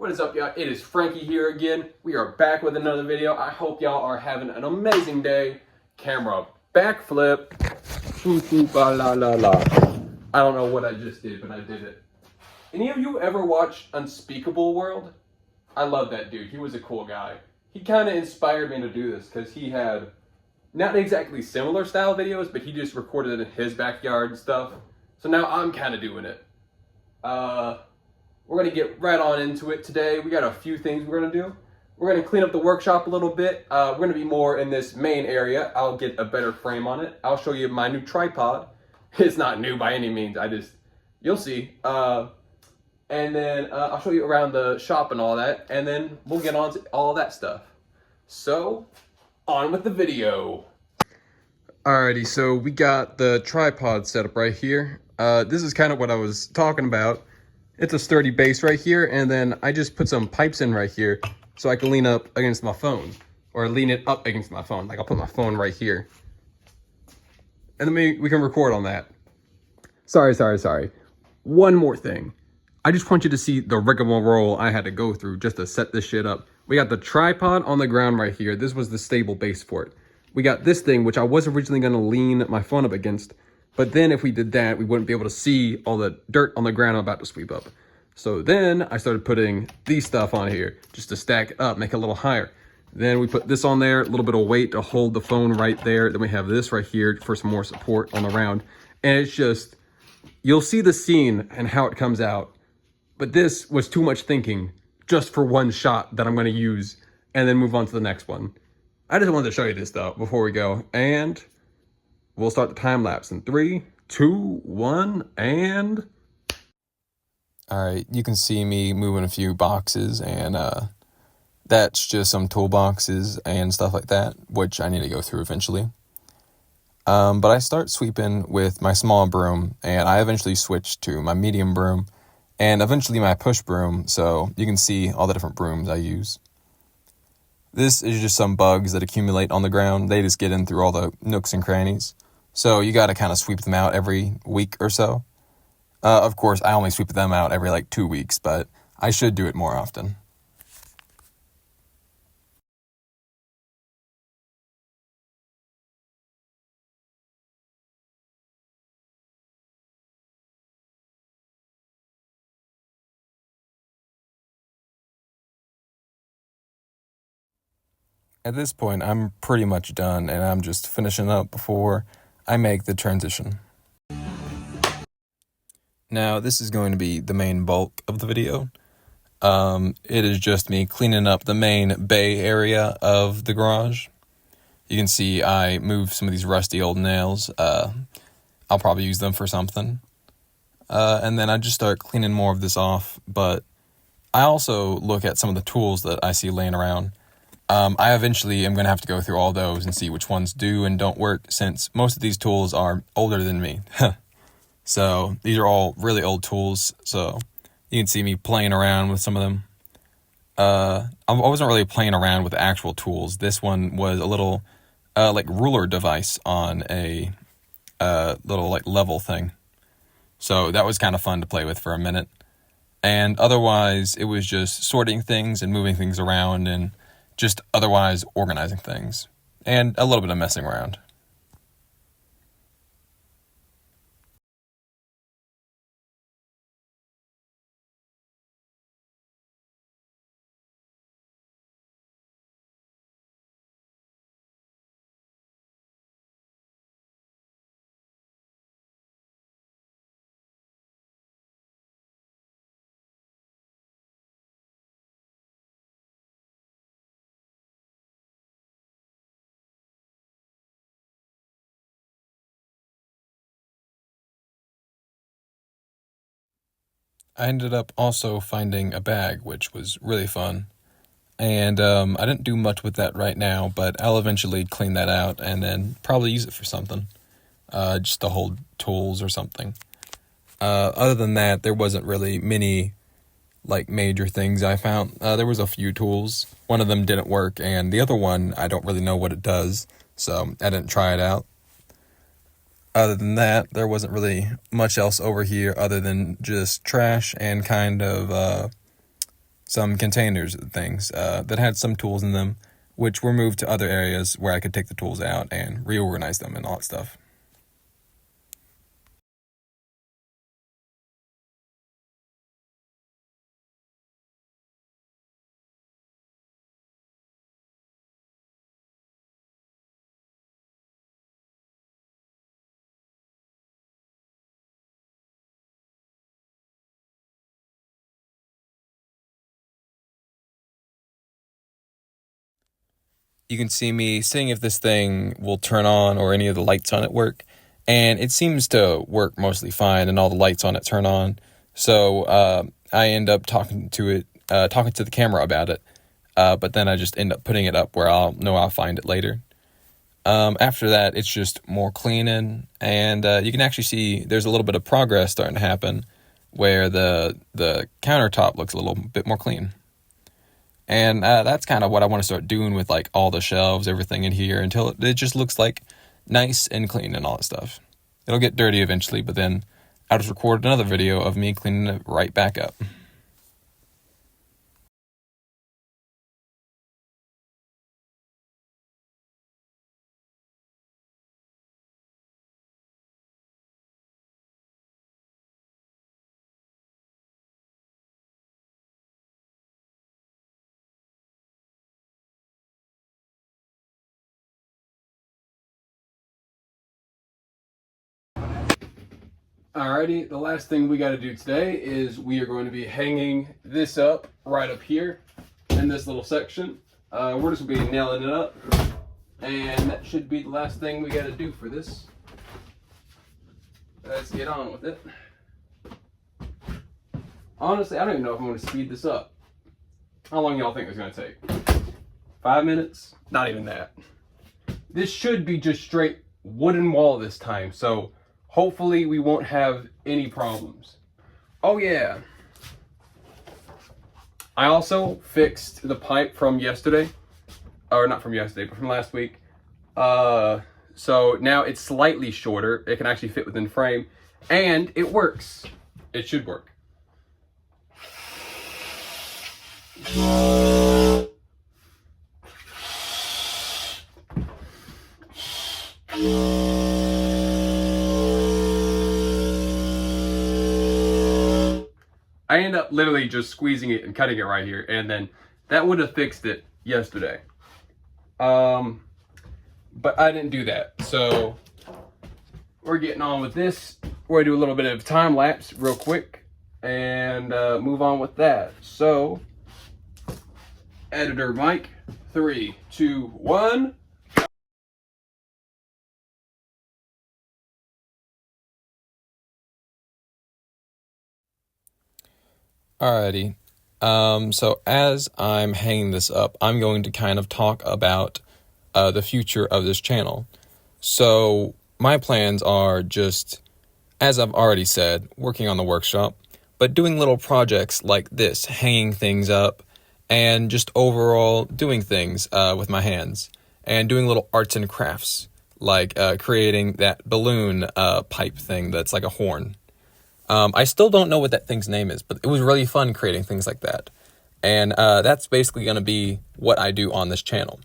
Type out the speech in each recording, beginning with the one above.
What is up, y'all? It is Frankie here again. We are back with another video. I hope y'all are having an amazing day. Camera backflip. La la la. I don't know what I just did, but I did it. Any of you ever watched Unspeakable World? I love that dude. He was a cool guy. He kind of inspired me to do this because he had not exactly similar style videos, but he just recorded it in his backyard and stuff. So now I'm kind of doing it. We're going to get right on into it today. We got a few things we're going to do. We're going to clean up the workshop a little bit. We're going to be more in this main area. I'll get a better frame on it. I'll show you my new tripod. It's not new by any means. You'll see. And then I'll show you around the shop and all that. And then we'll get on to all that stuff. So, on with the video. Alrighty, so we got the tripod set up right here. This is kind of what I was talking about. It's a sturdy base right here, and then I just put some pipes in right here so I can lean up against my phone, or lean it up against my phone. Like I'll put my phone right here, and then we can record on that. Sorry. One more thing. I just want you to see the rigmarole I had to go through just to set this shit up. We got the tripod on the ground right here. This was the stable base for it. We got this thing, which I was originally going to lean my phone up against. But then if we did that, we wouldn't be able to see all the dirt on the ground I'm about to sweep up. So then I started putting these stuff on here just to stack it up, make it a little higher. Then we put this on there, a little bit of weight to hold the phone right there. Then we have this right here for some more support on the round. And it's just, you'll see the scene and how it comes out. But this was too much thinking just for one shot that I'm going to use and then move on to the next one. I just wanted to show you this though before we go. And we'll start the time lapse in 3, 2, 1, and... All right, you can see me moving a few boxes, and that's just some toolboxes and stuff like that, which I need to go through eventually. But I start sweeping with my small broom, and I eventually switch to my medium broom, and eventually my push broom, so you can see all the different brooms I use. This is just some bugs that accumulate on the ground. They just get in through all the nooks and crannies. So you got to kind of sweep them out every week or so. Of course, I only sweep them out every 2 weeks, but I should do it more often. At this point, I'm pretty much done, and I'm just finishing up before I make the transition. Now, this is going to be the main bulk of the video. It is just me cleaning up the main bay area of the garage. You can see I moved some of these rusty old nails. I'll probably use them for something. And then I just start cleaning more of this off, but I also look at some of the tools that I see laying around. I eventually am going to have to go through all those and see which ones do and don't work, since most of these tools are older than me. So these are all really old tools, so you can see me playing around with some of them. I wasn't really playing around with the actual tools. This one was a little ruler device on a little level thing. So that was kind of fun to play with for a minute. And otherwise, it was just sorting things and moving things around and just otherwise organizing things. And a little bit of messing around. I ended up also finding a bag, which was really fun. And I didn't do much with that right now, but I'll eventually clean that out and then probably use it for something. Just to hold tools or something. Other than that, there wasn't really many major things I found. There was a few tools. One of them didn't work, and the other one, I don't really know what it does, so I didn't try it out. Other than that, there wasn't really much else over here other than just trash and kind of some containers and things that had some tools in them, which were moved to other areas where I could take the tools out and reorganize them and all that stuff. You can see me seeing if this thing will turn on or any of the lights on it work. And it seems to work mostly fine and all the lights on it turn on. So I end up talking to the camera about it. But then I just end up putting it up where I'll find it later. After that, it's just more cleaning. And you can actually see there's a little bit of progress starting to happen where the countertop looks a little bit more clean. And that's kind of what I want to start doing with like all the shelves, everything in here, until it just looks like nice and clean and all that stuff. It'll get dirty eventually, but then I'll just record another video of me cleaning it right back up. Alrighty, the last thing we got to do today is we are going to be hanging this up right up here in this little section. We're just going to be nailing it up, and that should be the last thing we got to do for this. Let's get on with it. Honestly, I don't even know if I'm going to speed this up. How long y'all think it's going to take? 5 minutes? Not even that. This should be just straight wooden wall this time, so hopefully we won't have any problems. Oh yeah. I also fixed the pipe from yesterday. Or not from yesterday, but from last week. So now it's slightly shorter. It can actually fit within frame. And it works. It should work. I end up literally just squeezing it and cutting it right here, and then that would have fixed it yesterday. But I didn't do that, so we're getting on with this. We're gonna do a little bit of time lapse real quick and move on with that. So, editor Mike, 3, 2, 1. Alrighty. So as I'm hanging this up, I'm going to kind of talk about the future of this channel. So my plans are just, as I've already said, working on the workshop, but doing little projects like this, hanging things up, and just overall doing things with my hands, and doing little arts and crafts, like creating that balloon pipe thing that's like a horn. I still don't know what that thing's name is, but it was really fun creating things like that. And that's basically going to be what I do on this channel.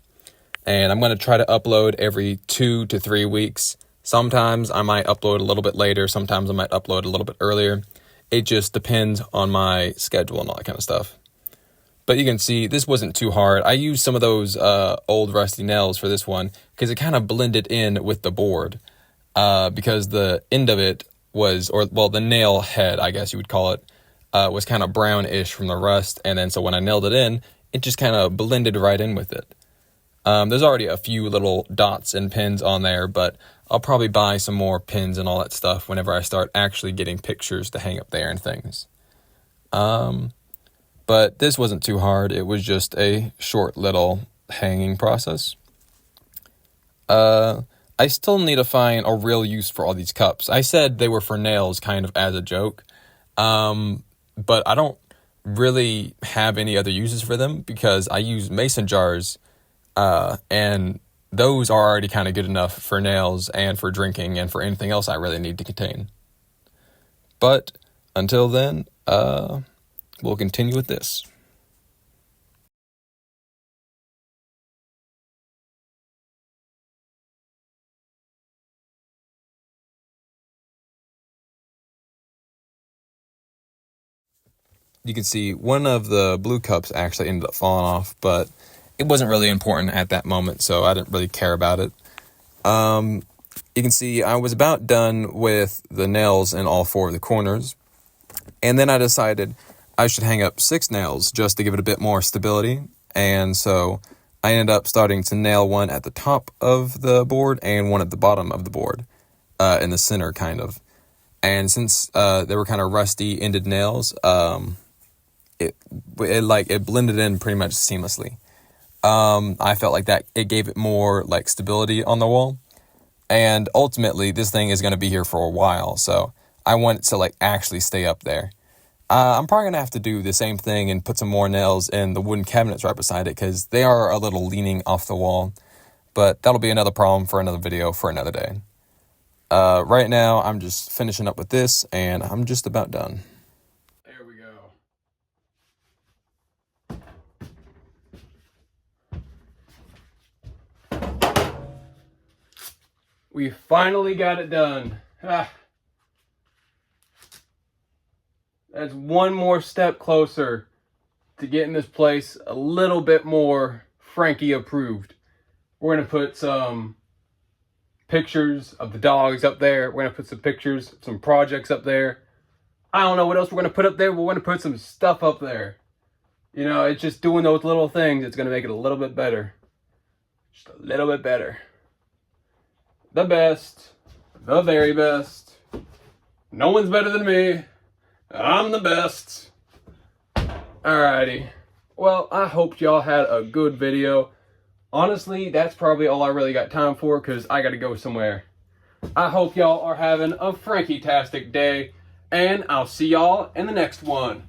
And I'm going to try to upload every 2 to 3 weeks. Sometimes I might upload a little bit later. Sometimes I might upload a little bit earlier. It just depends on my schedule and all that kind of stuff. But you can see this wasn't too hard. I used some of those old rusty nails for this one because it kind of blended in with the board. Because the end of it was, the nail head, I guess you would call it, was kind of brownish from the rust. And then so when I nailed it in, it just kind of blended right in with it. There's already a few little dots and pins on there, but I'll probably buy some more pins and all that stuff whenever I start actually getting pictures to hang up there and things. But this wasn't too hard. It was just a short little hanging process. I still need to find a real use for all these cups. I said they were for nails kind of as a joke, but I don't really have any other uses for them because I use mason jars, and those are already kind of good enough for nails and for drinking and for anything else I really need to contain. But until then, we'll continue with this. you can see one of the blue cups actually ended up falling off, but it wasn't really important at that moment, so I didn't really care about it. You can see I was about done with the nails in all 4 of the corners, and then I decided I should hang up 6 nails just to give it a bit more stability, and so I ended up starting to nail one at the top of the board and one at the bottom of the board, in the center kind of. And since they were kind of rusty ended nails, it blended in pretty much seamlessly. I felt like that it gave it more like stability on the wall, and ultimately this thing is going to be here for a while, so I want it to like actually stay up there. I'm probably going to have to do the same thing and put some more nails in the wooden cabinets right beside it, because they are a little leaning off the wall, but that'll be another problem for another video for another day. Right now I'm just finishing up with this, and I'm just about done. There we go. We finally got it done. That's one more step closer to getting this place a little bit more Frankie approved. We're going to put some pictures of the dogs up there. We're going to put some pictures, some projects up there. I don't know what else we're going to put up there, but we're going to put some stuff up there. You know, it's just doing those little things. It's going to make it a little bit better. Just a little bit better. The best. The very best. No one's better than me. I'm the best. Alrighty. Well, I hope y'all had a good video. Honestly, that's probably all I really got time for, because I got to go somewhere. I hope y'all are having a Frankie-tastic day, and I'll see y'all in the next one.